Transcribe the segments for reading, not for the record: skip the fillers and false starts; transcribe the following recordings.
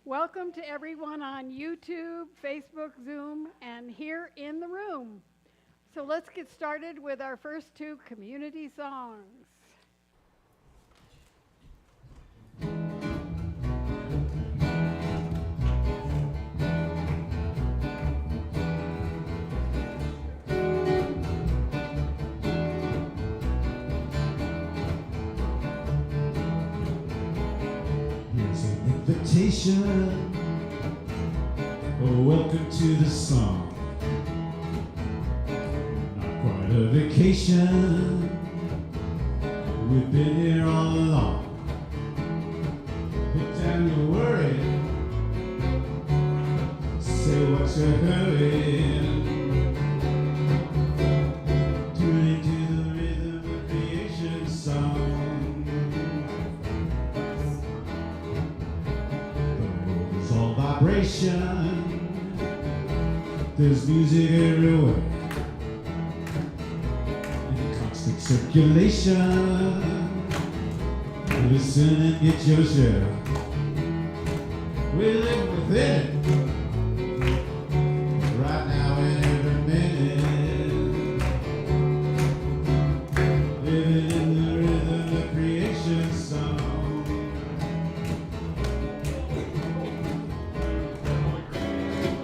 Welcome to everyone on YouTube, Facebook, Zoom, and here in the room. So let's get started with our first two community songs. Invitation, welcome to the song. Not quite a vacation, we've been here all along. Put down your worry, say what you're hurrying. Tune into the rhythm of creation song. Vibration, there's music everywhere, in constant circulation. Listen and get your share. We live within it, right now and every minute, living in the rhythm of creation song.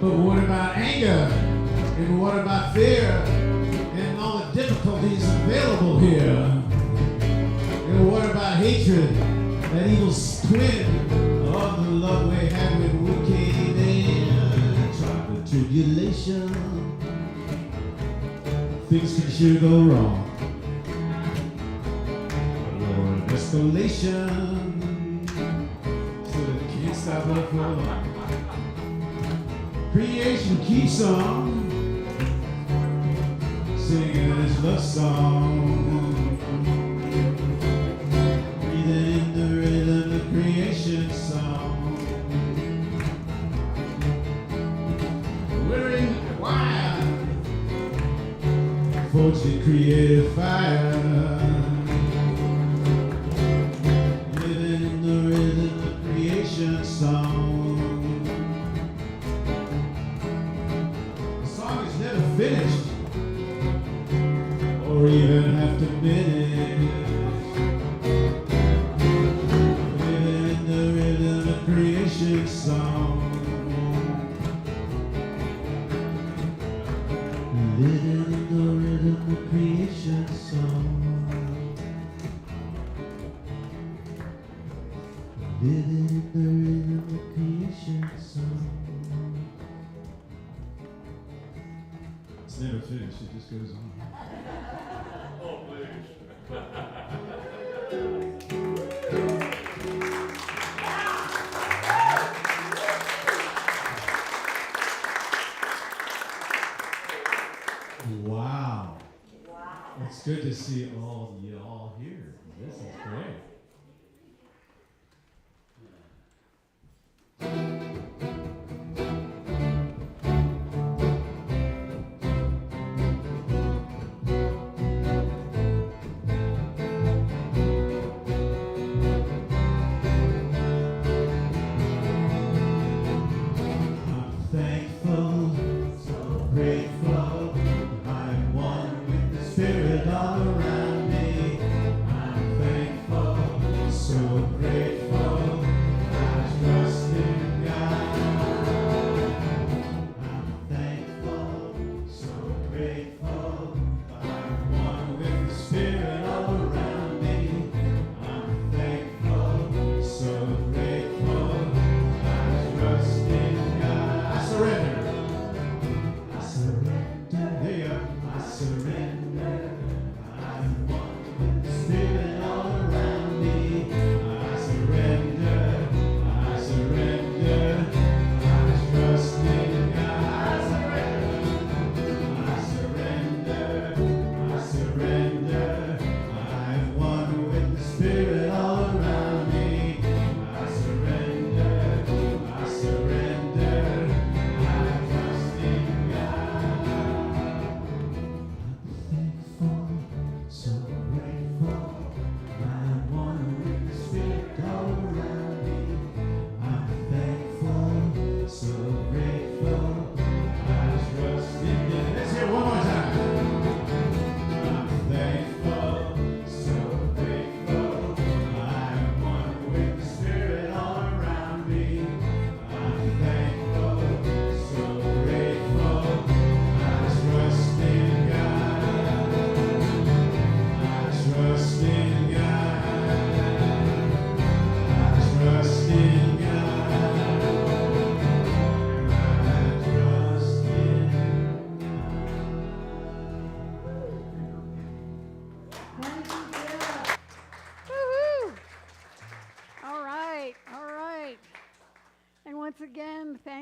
But what about anger? And what about fear? And all the difficulties available here? And what about hatred? That evil twin of the love we had when we came in. Trial and tribulation, things can sure go wrong. War and escalation, so that it can't stop us for long. Creation keeps on singing its love song, breathing in the rhythm of creation song. We're in the choir, forged in creative fire, living in the rhythm of creation song. Finished, or even have to finish. Living in the rhythm of creation song. Living in the rhythm of creation song. Living in the rhythm of creation song. It's never finished, it just goes on. Oh, please. Wow. It's good to see all of you all here. This is great. Grateful, I'm one with the Spirit all around me.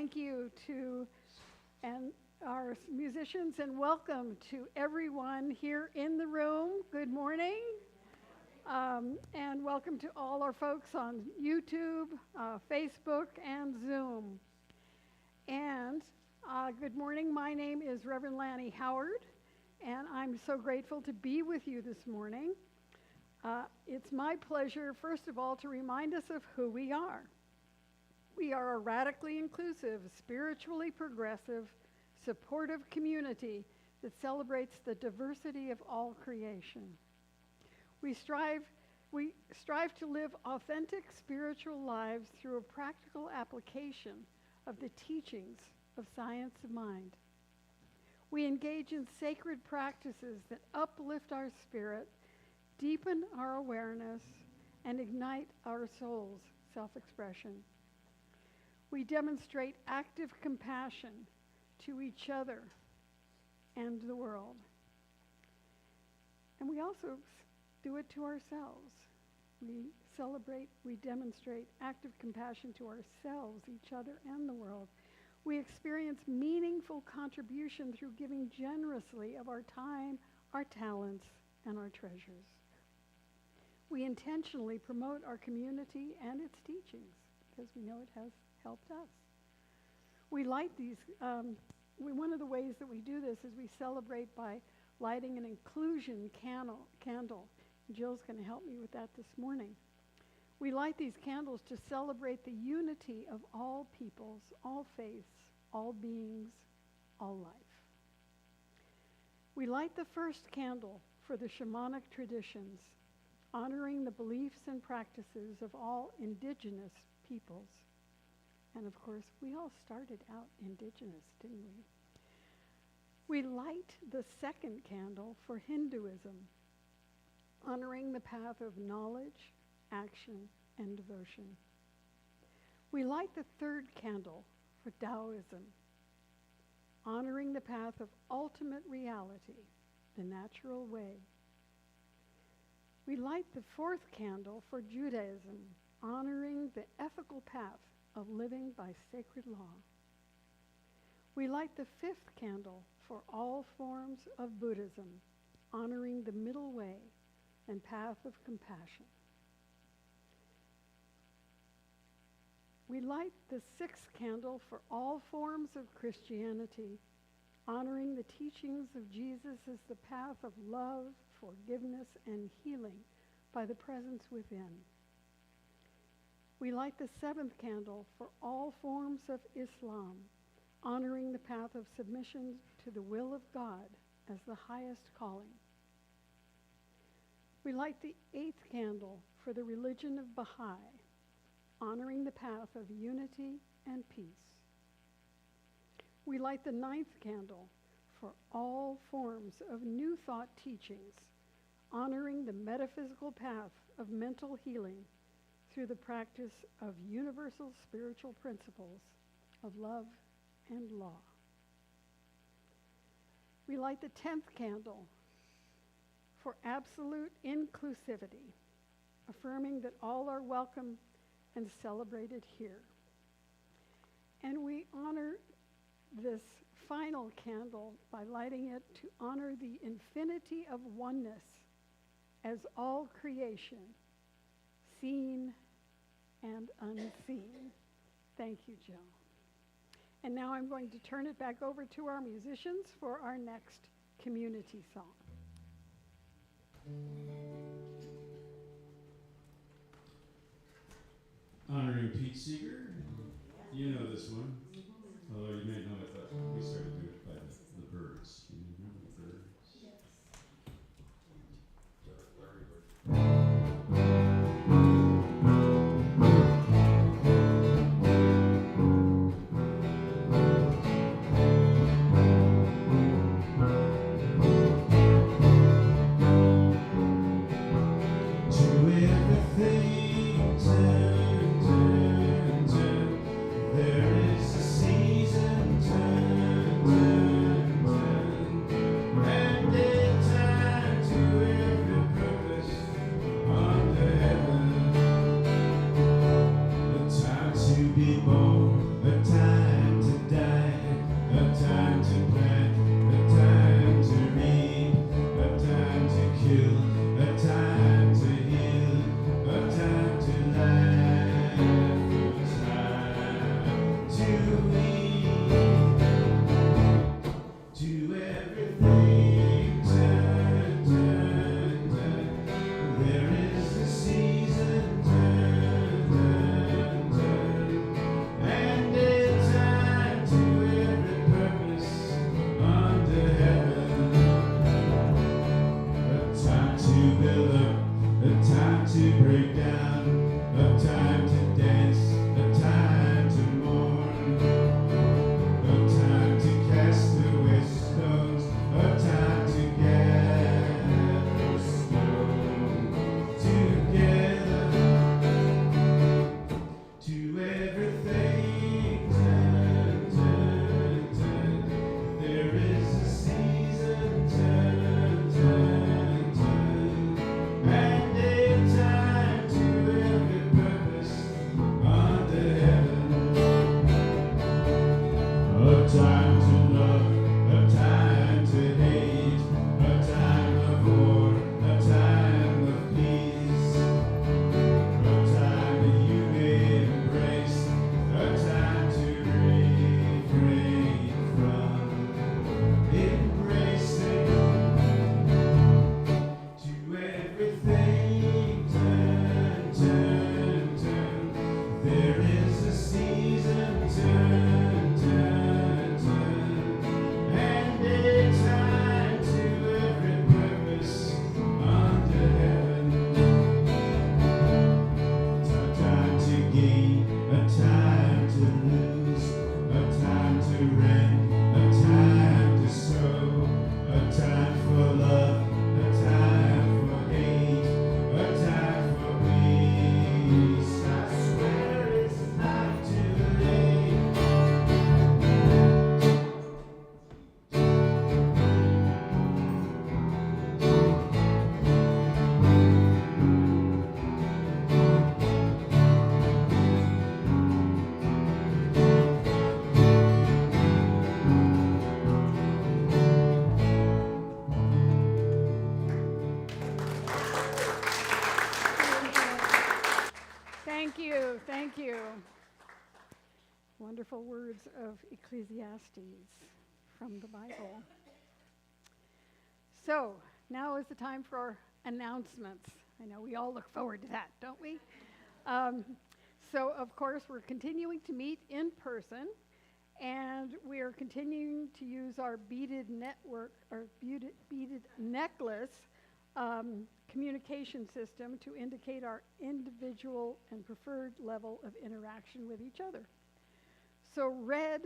thank you to and our musicians, and welcome to everyone here in the room. Good morning. And welcome to all our folks on YouTube, Facebook, and Zoom. And good morning. My name is Reverend Lani Howard, and I'm so grateful to be with you this morning. It's my pleasure, first of all, to remind us of who we are. We are a radically inclusive, spiritually progressive, supportive community that celebrates the diversity of all creation. We strive to live authentic spiritual lives through a practical application of the teachings of science of mind. We engage in sacred practices that uplift our spirit, deepen our awareness, and ignite our soul's self-expression. We demonstrate active compassion to each other and the world. And we also do it to ourselves. We demonstrate active compassion to ourselves, each other, and the world. We experience meaningful contribution through giving generously of our time, our talents, and our treasures. We intentionally promote our community and its teachings because we know it has helped us. We light these, one of the ways that we do this is we celebrate by lighting an inclusion candle. Jill's going to help me with that this morning. We light these candles to celebrate the unity of all peoples, all faiths, all beings, all life. We light the first candle for the shamanic traditions, honoring the beliefs and practices of all indigenous peoples. And of course, we all started out indigenous, didn't we? We light the second candle for Hinduism, honoring the path of knowledge, action, and devotion. We light the third candle for Taoism, honoring the path of ultimate reality, the natural way. We light the fourth candle for Judaism, honoring the ethical path of living by sacred law. We light the fifth candle for all forms of Buddhism, honoring the middle way and path of compassion. We light the sixth candle for all forms of Christianity, honoring the teachings of Jesus as the path of love, forgiveness, and healing by the presence within. We light the seventh candle for all forms of Islam, honoring the path of submission to the will of God as the highest calling. We light the eighth candle for the religion of Baha'i, honoring the path of unity and peace. We light the ninth candle for all forms of New Thought teachings, honoring the metaphysical path of mental healing through the practice of universal spiritual principles of love and law. We light the 10th candle for absolute inclusivity, affirming that all are welcome and celebrated here. And we honor this final candle by lighting it to honor the infinity of oneness as all creation, seen and unseen. Thank you, Jill. And now I'm going to turn it back over to our musicians for our next community song. Honoring Pete Seeger. You know this one. Although you may know it, but we started doing it by the Birds. You remember the Birds? There is a season turn. Ecclesiastes from the Bible. So, now is the time for our announcements. I know we all look forward to that, don't we? So, of course, we're continuing to meet in person, and we are continuing to use our beaded network, or beaded necklace communication system to indicate our individual and preferred level of interaction with each other. So red,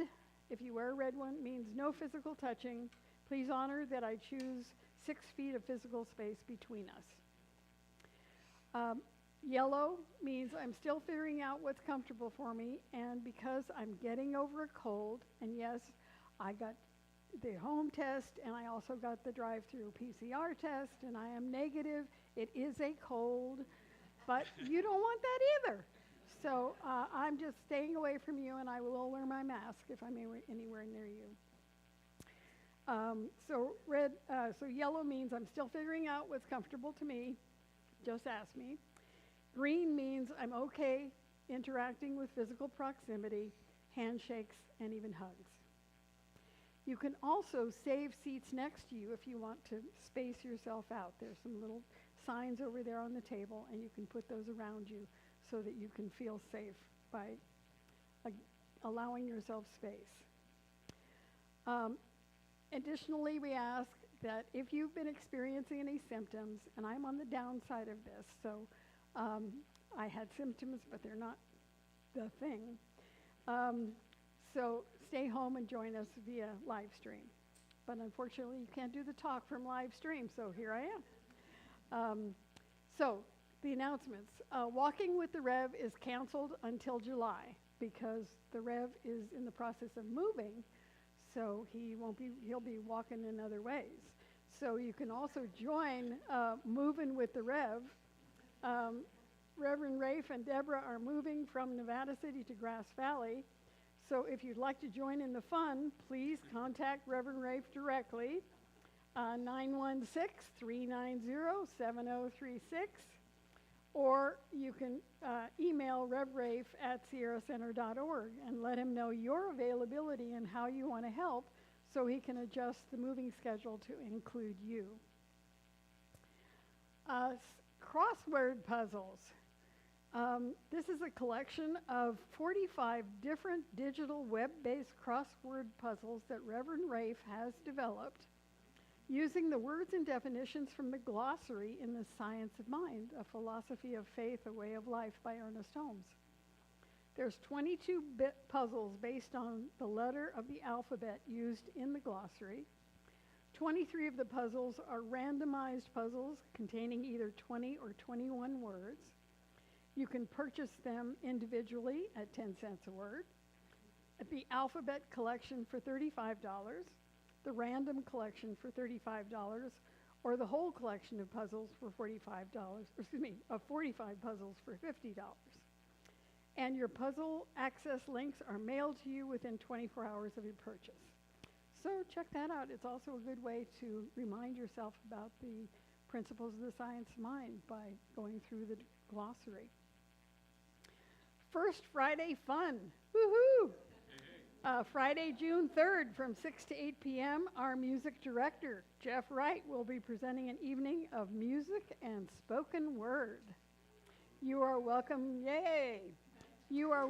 if you wear a red one, means no physical touching. Please honor that I choose 6 feet of physical space between us. Yellow means I'm still figuring out what's comfortable for me, and because I'm getting over a cold, and yes, I got the home test, and I also got the drive-through PCR test, and I am negative. It is a cold, but you don't want that either. So I'm just staying away from you, and I will wear my mask if I'm anywhere near you. So yellow means I'm still figuring out what's comfortable to me. Just ask me. Green means I'm okay interacting with physical proximity, handshakes, and even hugs. You can also save seats next to you if you want to space yourself out. There's some little signs over there on the table, and you can put those around you so that you can feel safe by allowing yourself space. Additionally, we ask that if you've been experiencing any symptoms, and I'm on the downside of this, so I had symptoms, but they're not the thing. So stay home and join us via live stream. But unfortunately, you can't do the talk from live stream, so here I am. So the announcements. Walking with the Rev is canceled until July because the Rev is in the process of moving, so he'll be walking in other ways. So you can also join Moving with the Rev. Reverend Rafe and Deborah are moving from Nevada City to Grass Valley. So if you'd like to join in the fun, please contact Reverend Rafe directly, 916-390-7036, or you can email revrafe@sierracenter.org and let him know your availability and how you want to help so he can adjust the moving schedule to include you. Crossword puzzles. This is a collection of 45 different digital web-based crossword puzzles that Reverend Rafe has developed using the words and definitions from the glossary in The Science of Mind, A Philosophy of Faith, A Way of Life by Ernest Holmes. There's 22-bit puzzles based on the letter of the alphabet used in the glossary. 23 of the puzzles are randomized puzzles containing either 20 or 21 words. You can purchase them individually at 10 cents a word. At the alphabet collection for $35, the random collection for $35, or the whole collection of puzzles for of 45 puzzles for $50. And your puzzle access links are mailed to you within 24 hours of your purchase. So check that out. It's also a good way to remind yourself about the principles of the science of mind by going through the glossary. First Friday fun. Woohoo! Friday, June 3rd from 6 to 8 p.m., our music director, Jeff Wright, will be presenting an evening of music and spoken word. You are welcome. Yay! You are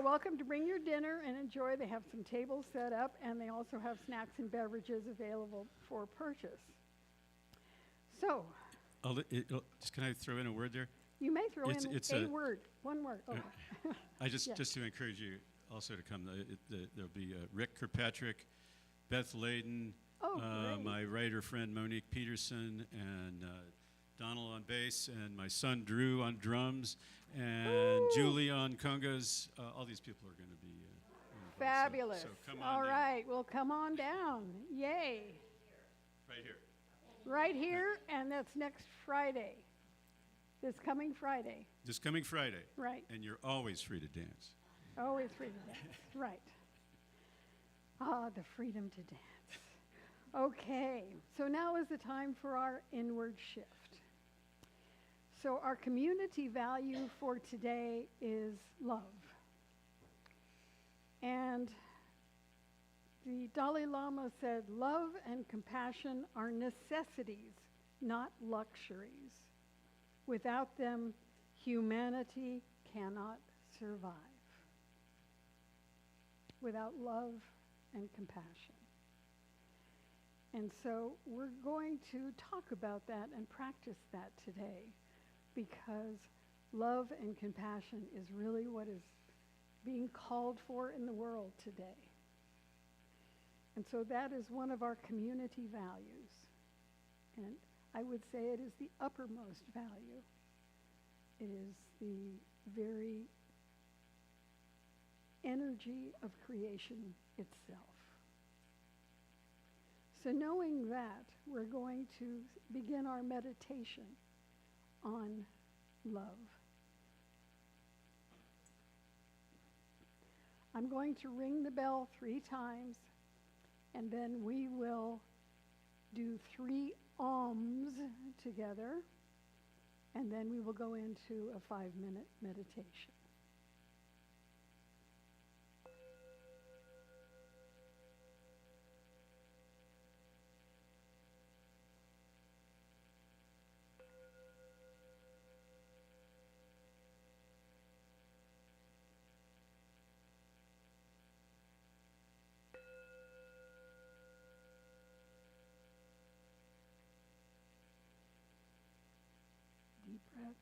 welcome to bring your dinner and enjoy. They have some tables set up, and they also have snacks and beverages available for purchase. So, can I throw in a word there? You may throw in word, one word. Oh. Just to encourage you also to come. There'll be Rick Kirkpatrick, Beth Layden, my writer friend Monique Peterson, and Donald on bass, and my son Drew on drums, and Julie on congas. All these people are going to be fabulous. So come on All down. right, well, come on down. Yay. Right here. Right here, and that's next Friday. This coming Friday. This coming Friday. Right. And you're always free to dance. Always free to dance. Right. Ah, the freedom to dance. Okay, so now is the time for our inward shift. So our community value for today is love. And the Dalai Lama said, love and compassion are necessities, not luxuries. Without them, humanity cannot survive. Without love and compassion. And so we're going to talk about that and practice that today, because love and compassion is really what is being called for in the world today. And so that is one of our community values. And I would say it is the uppermost value. It is the very energy of creation itself. So knowing that, we're going to begin our meditation on love. I'm going to ring the bell 3 times, and then we will do 3 ohms together, and then we will go into a 5-minute meditation. Deep breath.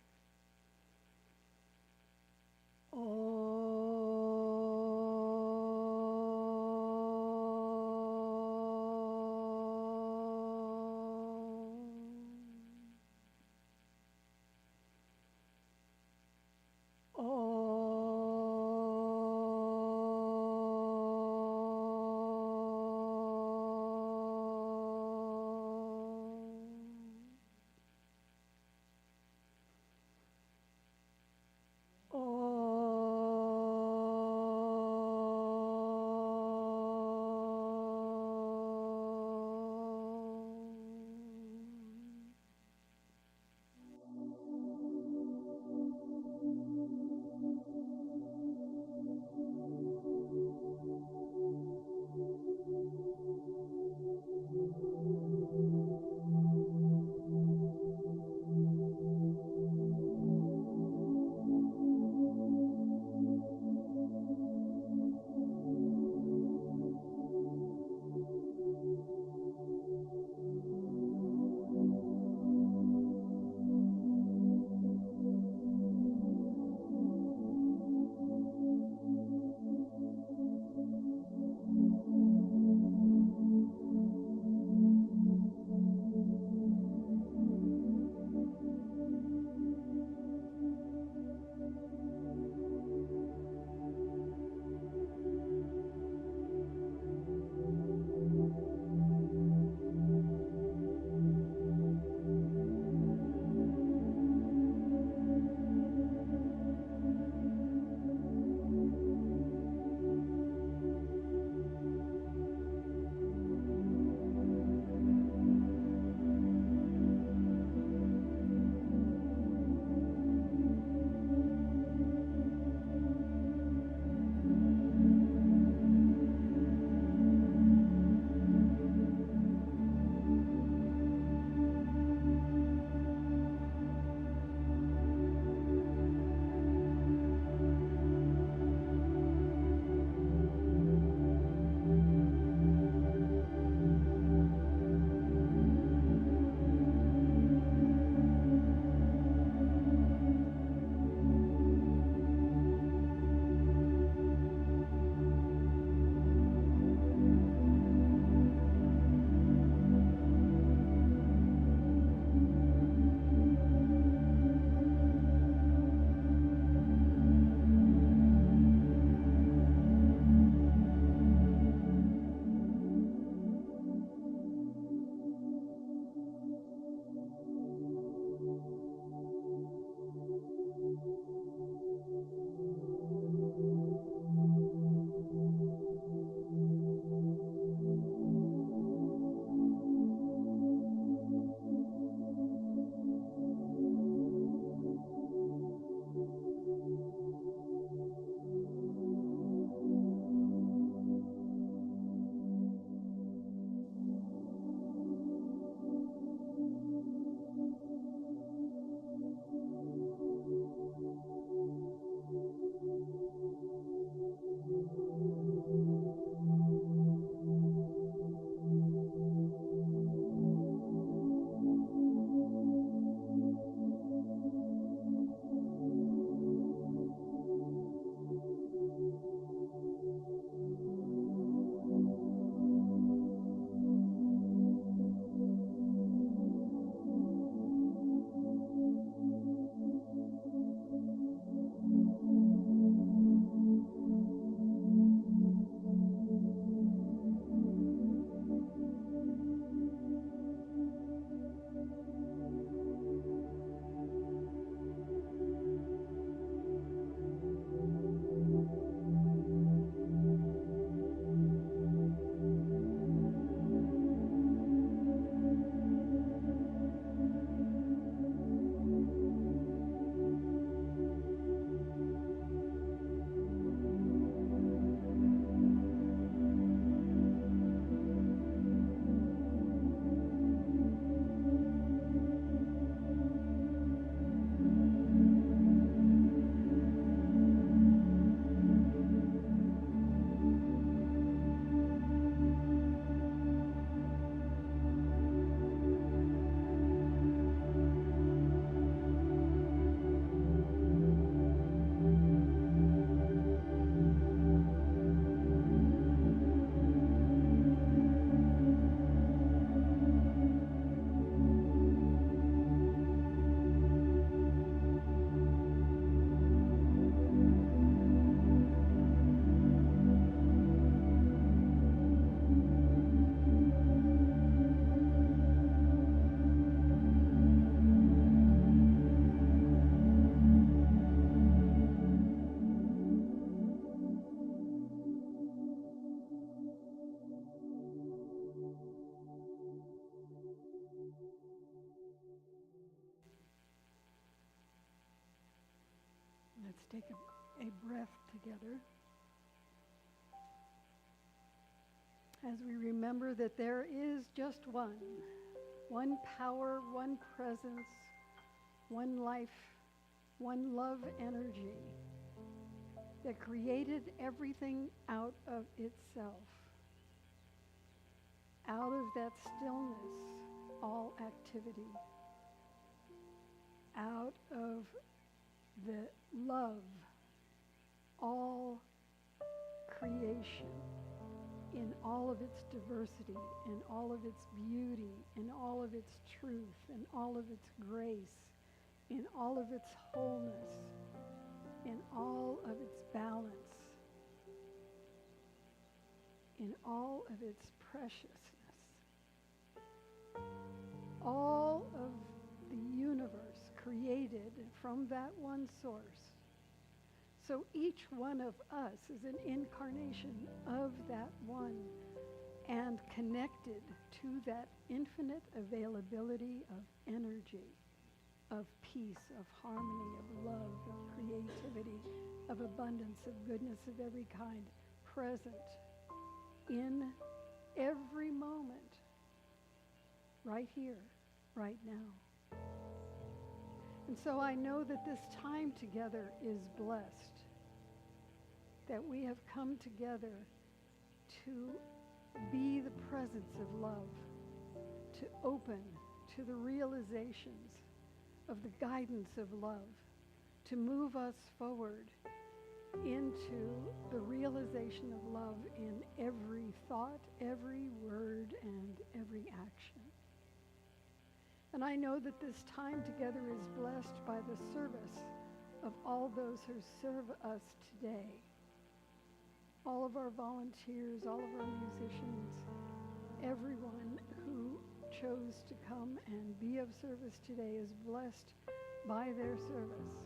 take a breath together as we remember that there is just one power, one presence, one life, one love energy that created everything out of itself. Out of that stillness, all activity. Out of the love, all creation, in all of its diversity, in all of its beauty, in all of its truth, in all of its grace, in all of its wholeness, in all of its balance, in all of its preciousness. All of the universe created from that one source. So each one of us is an incarnation of that one and connected to that infinite availability of energy, of peace, of harmony, of love, of creativity, of abundance, of goodness of every kind, present in every moment, right here, right now. And so I know that this time together is blessed, that we have come together to be the presence of love, to open to the realizations of the guidance of love, to move us forward into the realization of love in every thought, every word, and every action. And I know that this time together is blessed by the service of all those who serve us today. All of our volunteers, all of our musicians, everyone who chose to come and be of service today is blessed by their service.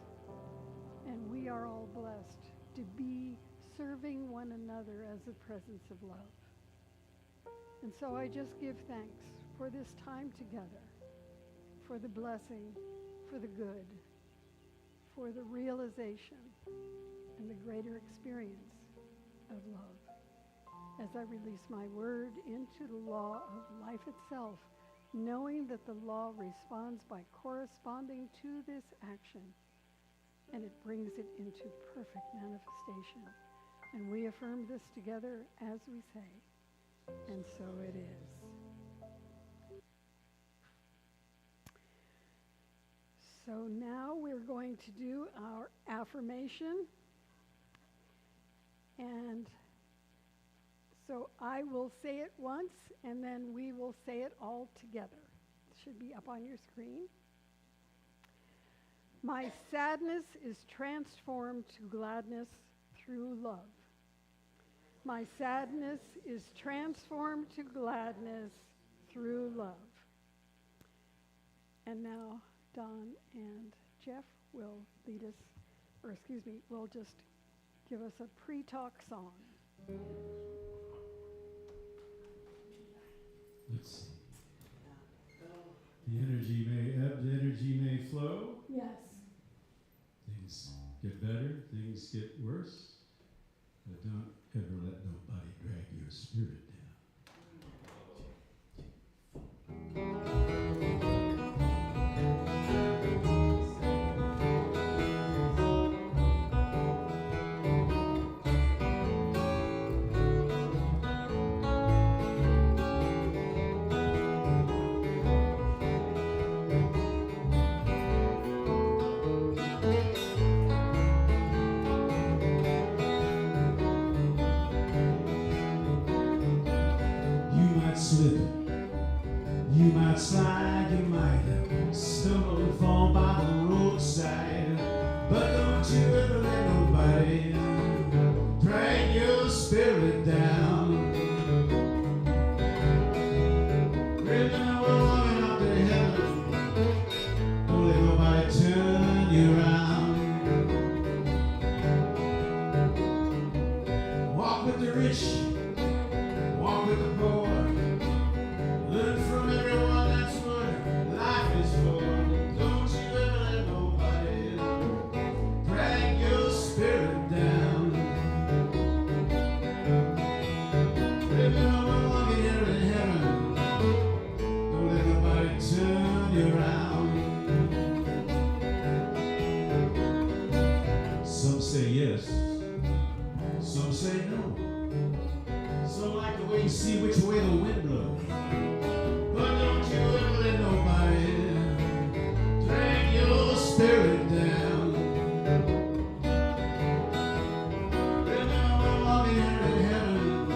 And we are all blessed to be serving one another as a presence of love. And so I just give thanks for this time together, for the blessing, for the good, for the realization and the greater experience of love. As I release my word into the law of life itself, knowing that the law responds by corresponding to this action, and it brings it into perfect manifestation. And we affirm this together as we say, and so it is. So now we're going to do our affirmation. And so I will say it once, and then we will say it all together. It should be up on your screen. My sadness is transformed to gladness through love. My sadness is transformed to gladness through love. And now Don and Jeff will lead us, will just give us a pre-talk song. Let's see. The energy may ebb, the energy may flow. Yes. Things get better, things get worse. But don't ever let nobody drag your spirit slip, you might slide, you might stumble and fall by the roadside, but don't you ever let nobody drag your spirit down. Remember we're walking up to heaven, don't let nobody turn you around. Walk with the rich, walk with the poor. Learn from everyone, that's what life is for. Don't you ever let nobody drag your say no. Some like the way you see which way the wind blows. But don't you ever let nobody drag your spirit down. Remember when walking here in heaven,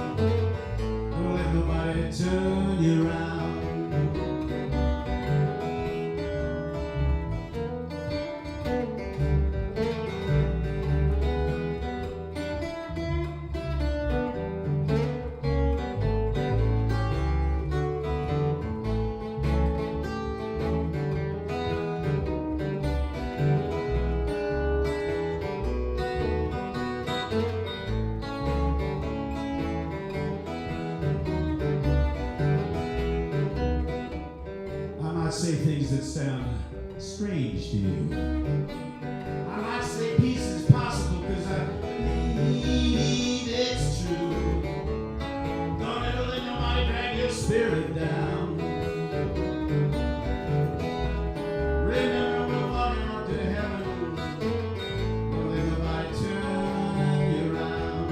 don't let nobody turn you around. Say things that sound strange to you. I might say peace is possible because I believe it's true. Don't ever let nobody drag your spirit down. Remember we're walking up to heaven. Don't let nobody turn you around.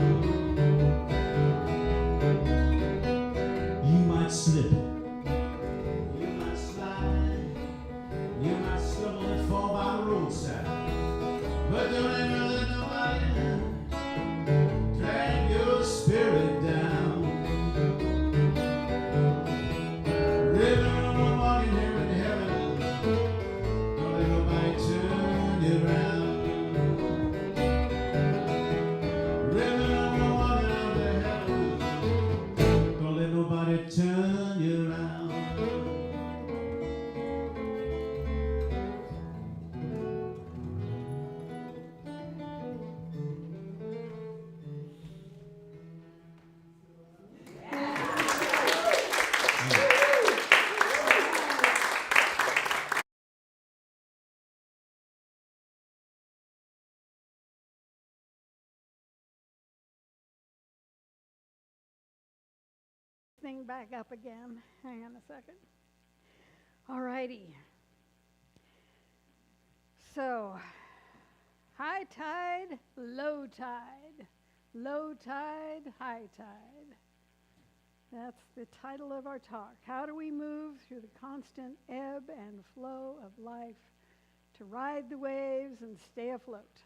You might slip. Fall by the roadside, but don't ever let nobody drag your spirit down. Remember we're walking here in heaven, don't let nobody turn you around. Remember we're walking up to heaven, don't let nobody turn you around. Thing back up again. Hang on a second. All righty. So, high tide, low tide. Low tide, high tide. That's the title of our talk. How do we move through the constant ebb and flow of life to ride the waves and stay afloat?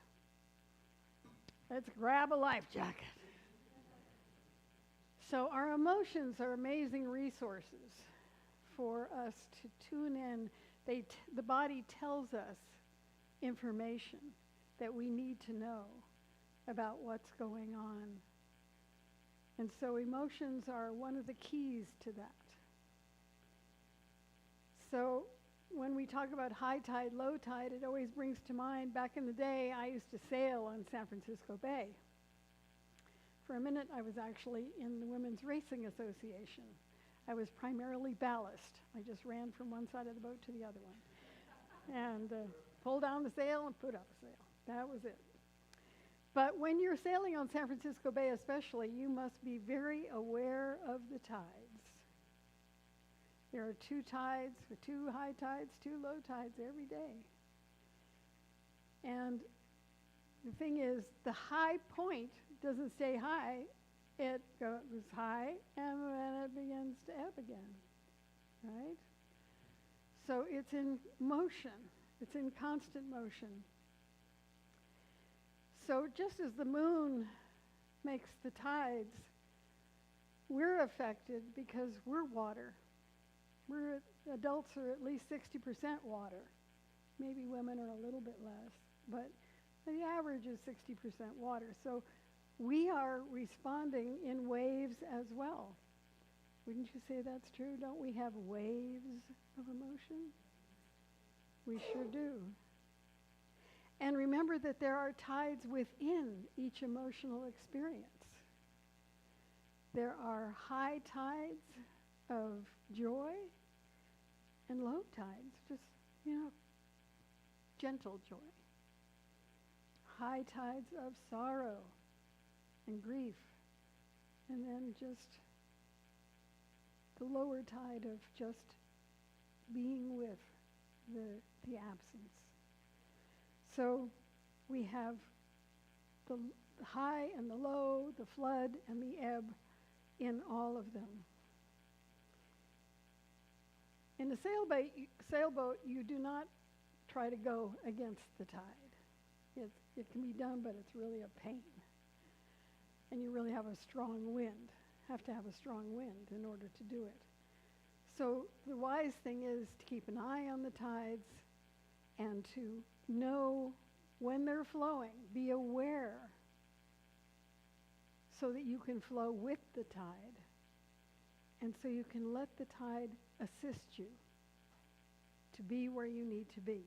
Let's grab a life jacket. So our emotions are amazing resources for us to tune in. The body tells us information that we need to know about what's going on. And so emotions are one of the keys to that. So when we talk about high tide, low tide, it always brings to mind, back in the day, I used to sail on San Francisco Bay. For a minute, I was actually in the Women's Racing Association. I was primarily ballast. I just ran from one side of the boat to the other one. And pull down the sail and put up a sail. That was it. But when you're sailing on San Francisco Bay especially, you must be very aware of the tides. There are two tides, or two high tides, two low tides every day. And the thing is, the high point doesn't stay high. It goes high, and then it begins to ebb again, right? So it's in motion. It's in constant motion. So just as the moon makes the tides, we're affected because we're water. Adults are at least 60% water. Maybe women are a little bit less, but the average is 60% water. So we are responding in waves as well. Wouldn't you say that's true? Don't we have waves of emotion? We sure do. And remember that there are tides within each emotional experience. There are high tides of joy and low tides, just, gentle joy. High tides of sorrow and grief, and then just the lower tide of just being with the absence. So we have the high and the low, the flood and the ebb in all of them. In a sailboat, you do not try to go against the tide. It can be done, but it's really a pain. And you really have to have a strong wind in order to do it. So the wise thing is to keep an eye on the tides and to know when they're flowing. Be aware so that you can flow with the tide and so you can let the tide assist you to be where you need to be,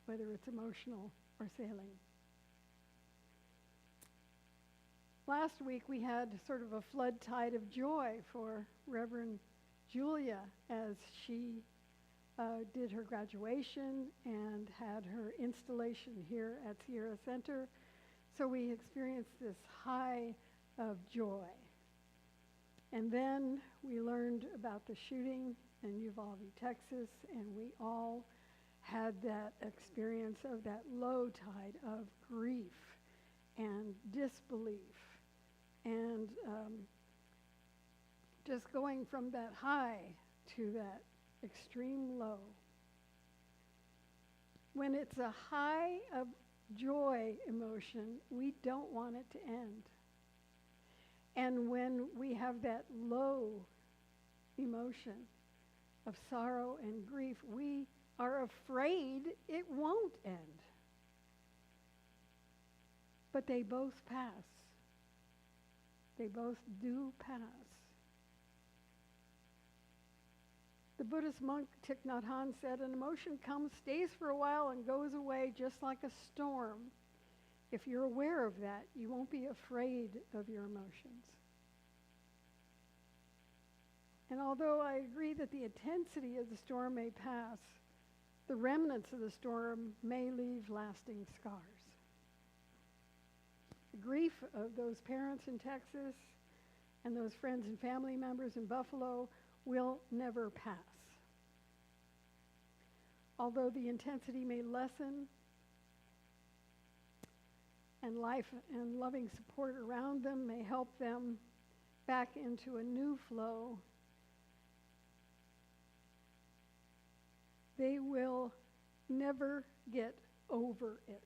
whether it's emotional or sailing. Last week we had sort of a flood tide of joy for Reverend Julia as she did her graduation and had her installation here at Sierra Center. So we experienced this high of joy. And then we learned about the shooting in Uvalde, Texas, and we all had that experience of that low tide of grief and disbelief and just going from that high to that extreme low. When it's a high of joy emotion, we don't want it to end. And when we have that low emotion of sorrow and grief, we are afraid it won't end. But they both pass. They both do pass. The Buddhist monk Thich Nhat Hanh said, an emotion comes, stays for a while, and goes away just like a storm. If you're aware of that, you won't be afraid of your emotions. And although I agree that the intensity of the storm may pass, the remnants of the storm may leave lasting scars. The grief of those parents in Texas and those friends and family members in Buffalo will never pass. Although the intensity may lessen and life and loving support around them may help them back into a new flow, they will never get over it.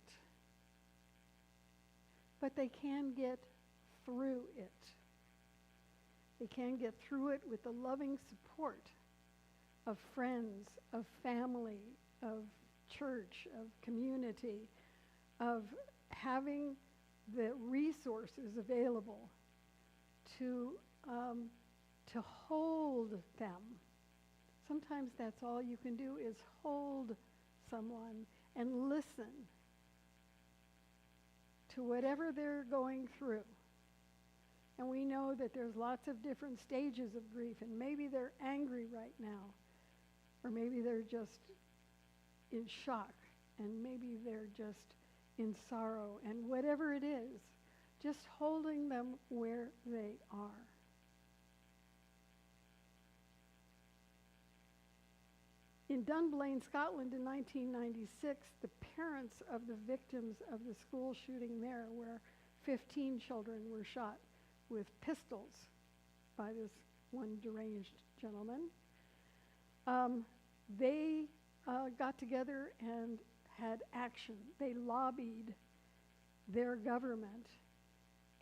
But they can get through it. They can get through it with the loving support of friends, of family, of church, of community, of having the resources available to hold them. Sometimes that's all you can do is hold someone and listen to whatever they're going through. And we know that there's lots of different stages of grief, and maybe they're angry right now, or maybe they're just in shock, and maybe they're just in sorrow, and whatever it is, just holding them where they are. In Dunblane, Scotland in 1996, the parents of the victims of the school shooting there, where 15 children were shot with pistols by this one deranged gentleman, they got together and had action. They lobbied their government,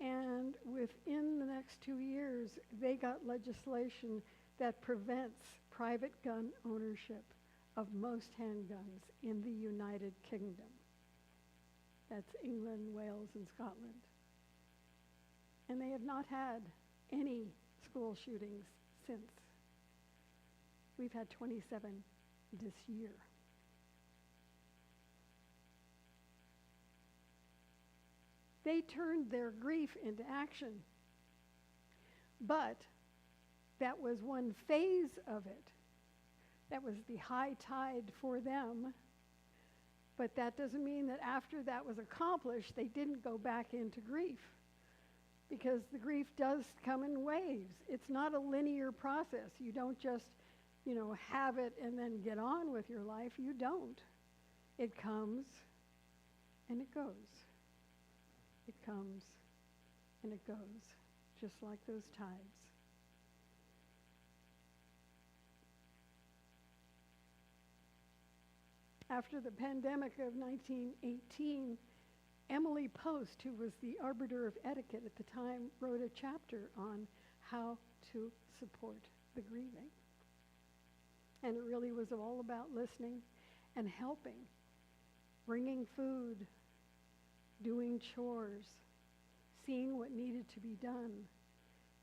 and within the next 2 years, they got legislation that prevents private gun ownership of most handguns in the United Kingdom. That's England, Wales, and Scotland. And they have not had any school shootings since. We've had 27 this year. They turned their grief into action. But that was one phase of it. That was the high tide for them. But that doesn't mean that after that was accomplished, they didn't go back into grief. Because the grief does come in waves. It's not a linear process. You don't just, have it and then get on with your life. You don't. It comes and it goes. It comes and it goes, just like those tides. After the pandemic of 1918, Emily Post, who was the arbiter of etiquette at the time, wrote a chapter on how to support the grieving. And it really was all about listening and helping, bringing food, doing chores, seeing what needed to be done,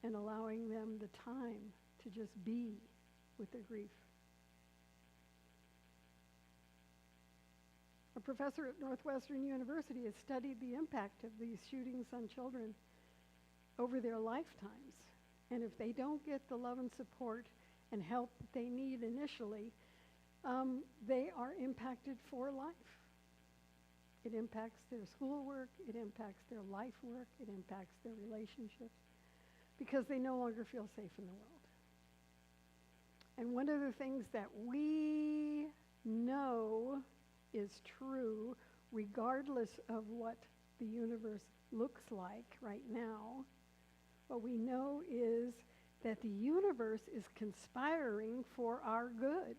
and allowing them the time to just be with their grief. A professor at Northwestern University has studied the impact of these shootings on children over their lifetimes. And if they don't get the love and support and help that they need initially, they are impacted for life. It impacts their schoolwork, it impacts their life work, it impacts their relationships, because they no longer feel safe in the world. And one of the things that we know is true, regardless of what the universe looks like right now, what we know is that the universe is conspiring for our good.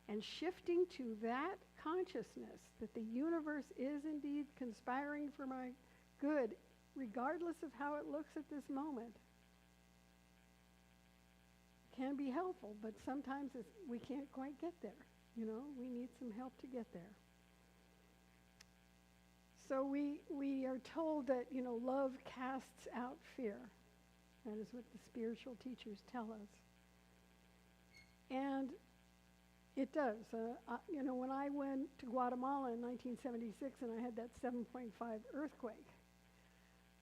And shifting to that consciousness, that the universe is indeed conspiring for my good, regardless of how it looks at this moment, can be helpful, but sometimes we can't quite get there. You know, we need some help to get there. So we are told that, you know, love casts out fear. That is what the spiritual teachers tell us. And it does. You know, when I went to Guatemala in 1976 and I had that 7.5 earthquake,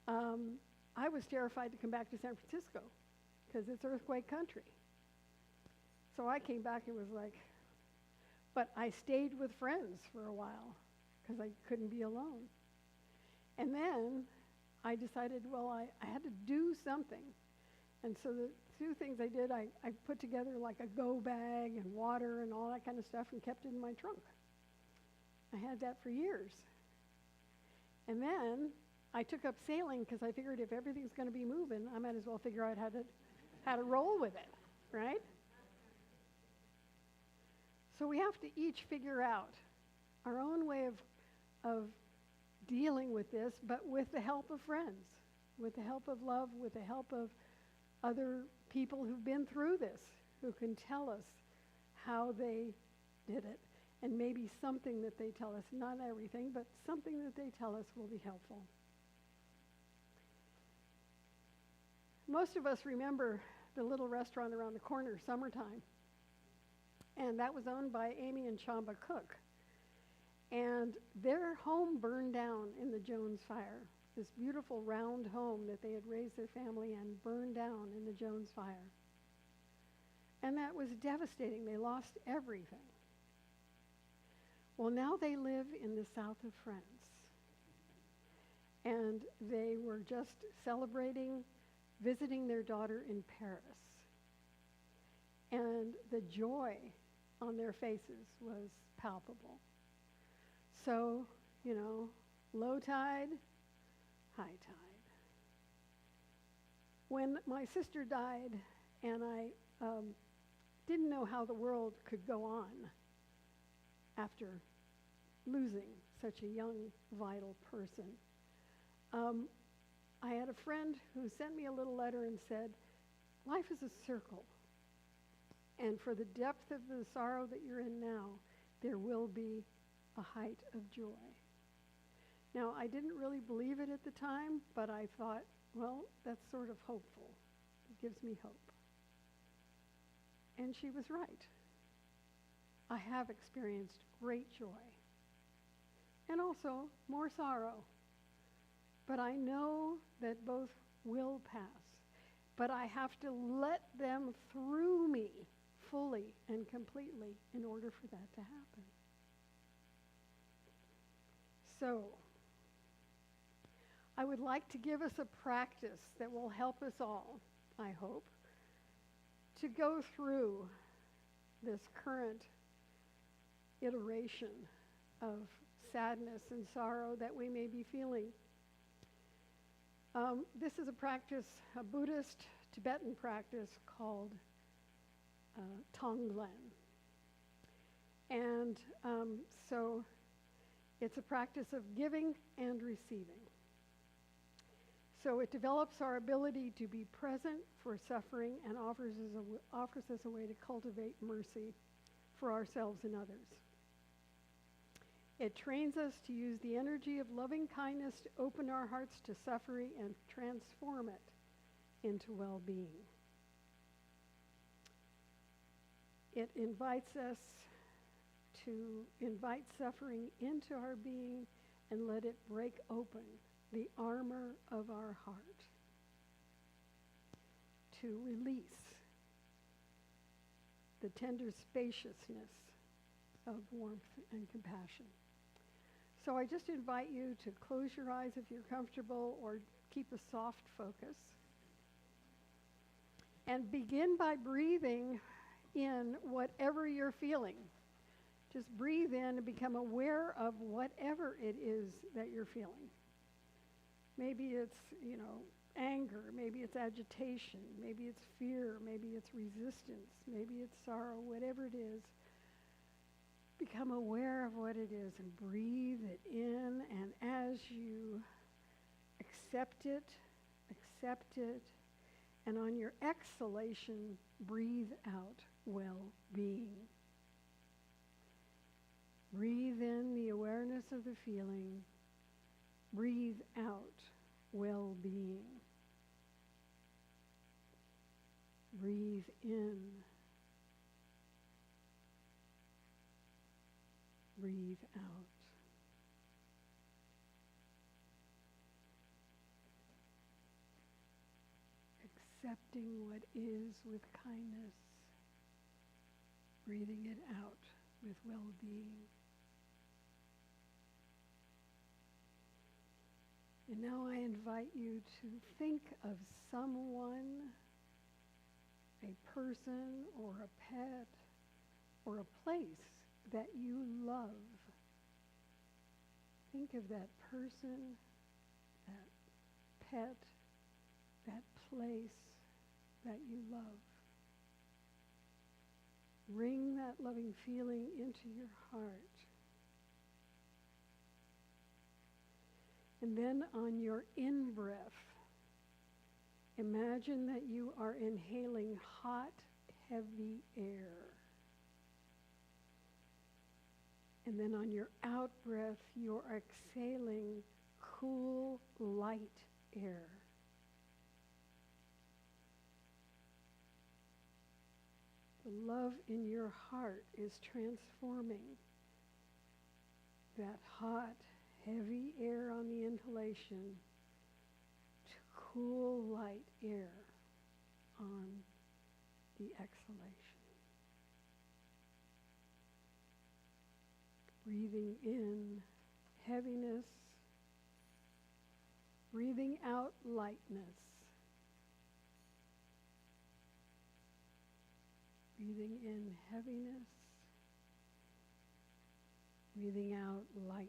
I was terrified to come back to San Francisco because it's earthquake country. So I came back and was like, but I stayed with friends for a while because I couldn't be alone. And then I decided, well, I had to do something. And so the two things I did, I put together like a go bag and water and all that kind of stuff and kept it in my trunk. I had that for years. And then I took up sailing because I figured if everything's going to be moving, I might as well figure out how to roll with it, right? So we have to each figure out our own way of dealing with this, but with the help of friends, with the help of love, with the help of other people who've been through this, who can tell us how they did it. And maybe something that they tell us, not everything, but something that they tell us will be helpful. Most of us remember the little restaurant around the corner, Summertime. And that was owned by Amy and Chamba Cook. And their home burned down in the Jones Fire. This beautiful round home that they had raised their family in burned down in the Jones Fire. And that was devastating. They lost everything. Well, now they live in the south of France. And they were just celebrating visiting their daughter in Paris. And the joy on their faces was palpable. So, you know, low tide, high tide. When my sister died and I didn't know how the world could go on after losing such a young, vital person, I had a friend who sent me a little letter and said, life is a circle. And for the depth of the sorrow that you're in now, there will be a height of joy. Now, I didn't really believe it at the time, but I thought, well, that's sort of hopeful. It gives me hope. And she was right. I have experienced great joy and also more sorrow. But I know that both will pass. But I have to let them through me fully and completely in order for that to happen. So, I would like to give us a practice that will help us all, I hope, to go through this current iteration of sadness and sorrow that we may be feeling. This is a practice, a Buddhist Tibetan practice called Tonglen. And so it's a practice of giving and receiving. So it develops our ability to be present for suffering and offers us a way to cultivate mercy for ourselves and others. It trains us to use the energy of loving kindness to open our hearts to suffering and transform it into well-being. It invites us to invite suffering into our being and let it break open the armor of our heart, to release the tender spaciousness of warmth and compassion. So I just invite you to close your eyes if you're comfortable, or keep a soft focus. And begin by breathing in whatever you're feeling. Just breathe in and become aware of whatever it is that you're feeling. Maybe it's, anger, maybe it's agitation, maybe it's fear, maybe it's resistance, maybe it's sorrow, whatever it is. Become aware of what it is and breathe it in, and as you accept it, and on your exhalation, breathe out well-being. Breathe in the awareness of the feeling. Breathe out well-being. Breathe in. Breathe out. Accepting what is with kindness. Breathing it out with well-being. And now I invite you to think of someone, a person or a pet or a place that you love. Think of that person, that pet, that place that you love. Bring that loving feeling into your heart. And then on your in-breath, imagine that you are inhaling hot, heavy air. And then on your out-breath, you're exhaling cool, light air. The love in your heart is transforming that hot, heavy air on the inhalation to cool, light air on the exhalation. Breathing in heaviness, breathing out lightness. Breathing in heaviness, breathing out lightness.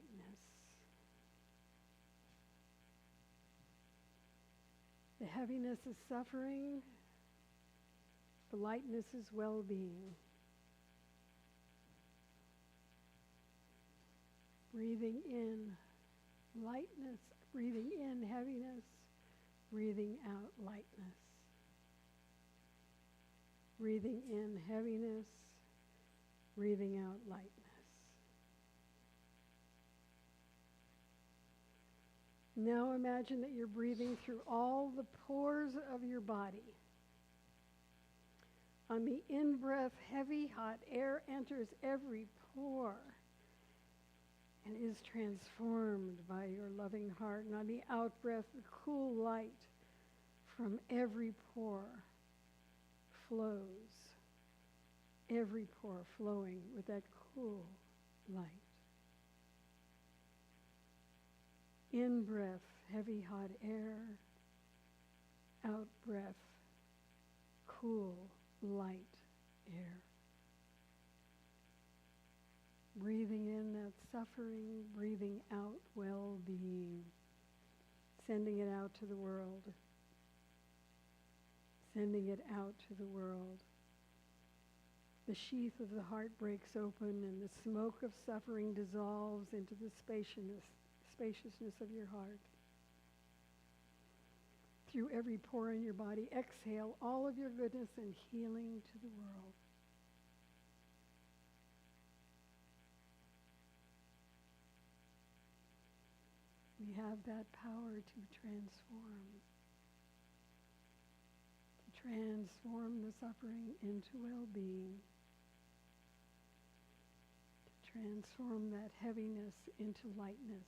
The heaviness is suffering, the lightness is well-being. Breathing in lightness, breathing in heaviness, breathing out lightness. Breathing in heaviness, breathing out lightness. Now imagine that you're breathing through all the pores of your body. On the in-breath, heavy, hot air enters every pore and is transformed by your loving heart. And on the out-breath, the cool light from every pore flows, every pore flowing with that cool light. In-breath, heavy, hot air. Out-breath, cool, light air. Breathing in that suffering, breathing out well-being, sending it out to the world. Sending it out to the world. The sheath of the heart breaks open and the smoke of suffering dissolves into the spaciousness of your heart. Through every pore in your body, exhale all of your goodness and healing to the world. We have that power to transform the suffering into well-being, to transform that heaviness into lightness.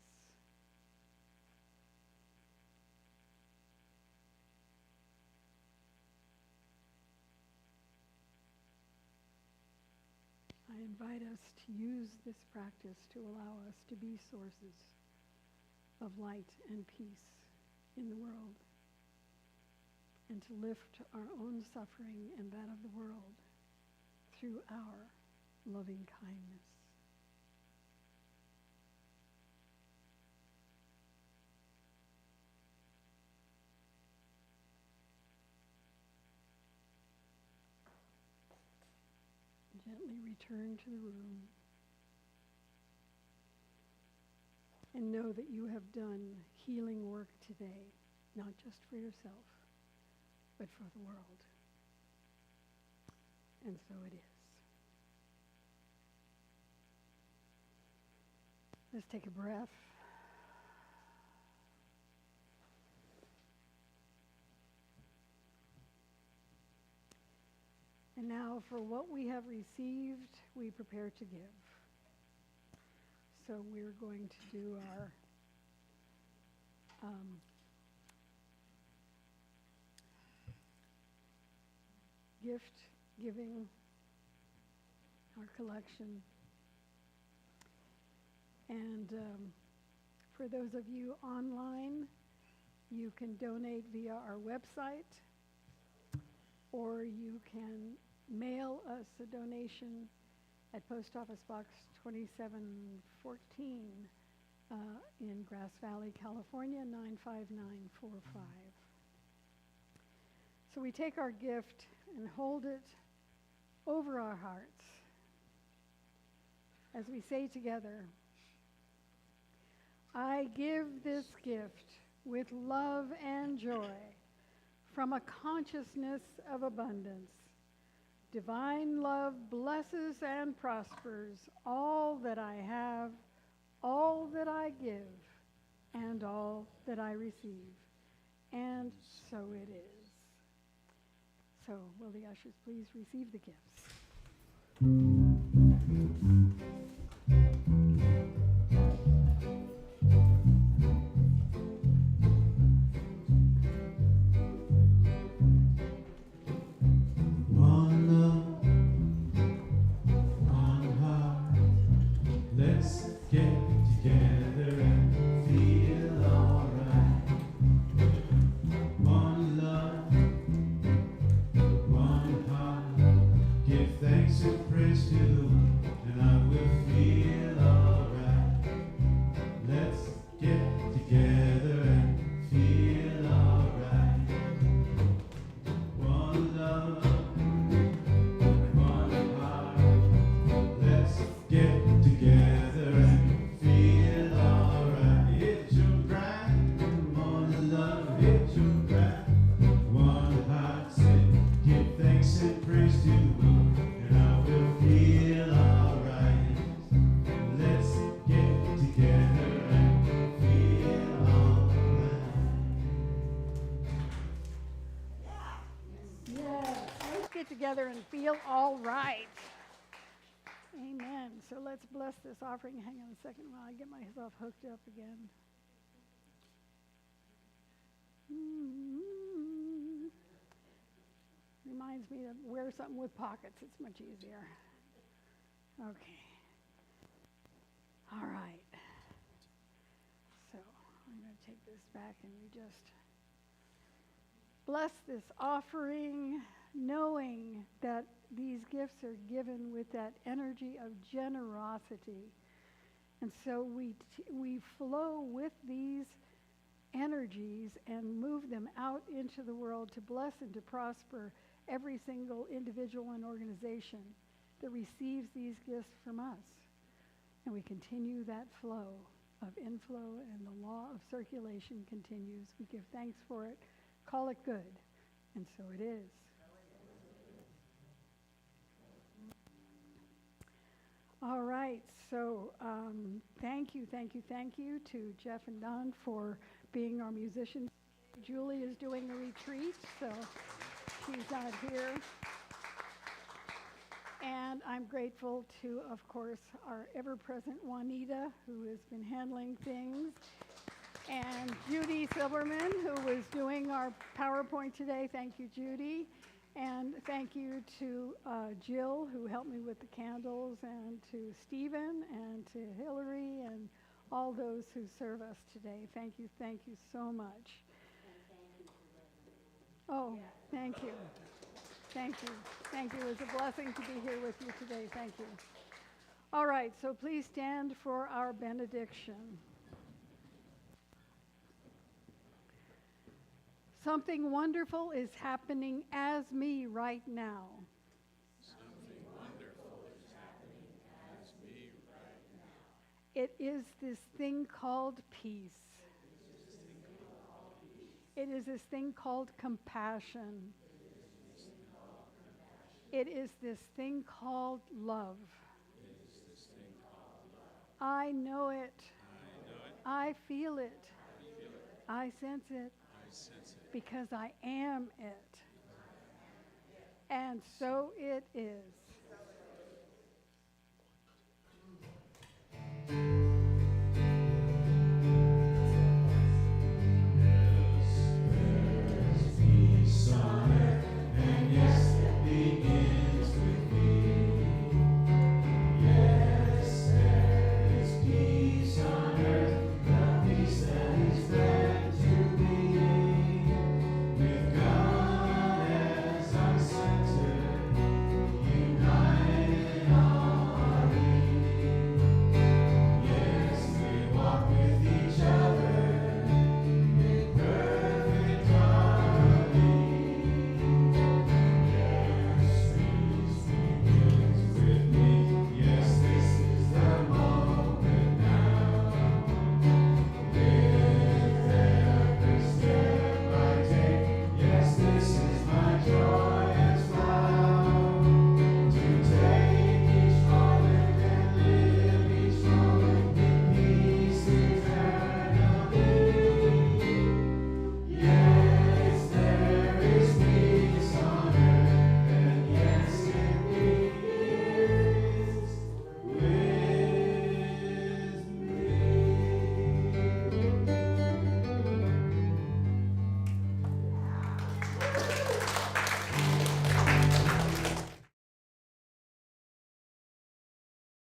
I invite us to use this practice to allow us to be sources of light and peace in the world, and to lift our own suffering and that of the world through our loving kindness. Gently return to the room and know that you have done healing work today, not just for yourself, but for the world. And so it is. Let's take a breath. And now for what we have received, we prepare to give. So we're going to do our gift giving, our collection. And for those of you online, you can donate via our website, or you can mail us a donation at Post Office Box 2714 in Grass Valley, California, 95945. So we take our gift and hold it over our hearts as we say together, I give this gift with love and joy from a consciousness of abundance. Divine love blesses and prospers all that I have, all that I give, and all that I receive. And so it is. So will the ushers please receive the gifts? Together and feel all right. Amen. So let's bless this offering. Hang on a second while I get myself hooked up again. Reminds me to wear something with pockets. It's much easier. Okay. All right. So I'm going to take this back and we just bless this offering knowing that these gifts are given with that energy of generosity. And so we flow with these energies and move them out into the world to bless and to prosper every single individual and organization that receives these gifts from us. And we continue that flow of inflow, and the law of circulation continues. We give thanks for it, call it good, and so it is. All right, so thank you to Jeff and Don for being our musicians. Julie is doing a retreat, so she's not here. And I'm grateful to, of course, our ever-present Juanita, who has been handling things, and Judy Silverman, who was doing our PowerPoint today. Thank you, Judy. And thank you to Jill, who helped me with the candles, and to Stephen, and to Hillary, and all those who serve us today. Thank you so much. Oh, thank you. Thank you. Thank you. It was a blessing to be here with you today. Thank you. All right, so please stand for our benediction. Something wonderful is happening as me right now. Something wonderful is happening as me right now. It is this thing called peace. It is this thing called compassion. It is this thing called love. I know it. I feel it. I sense it. Because I am it. And so it is.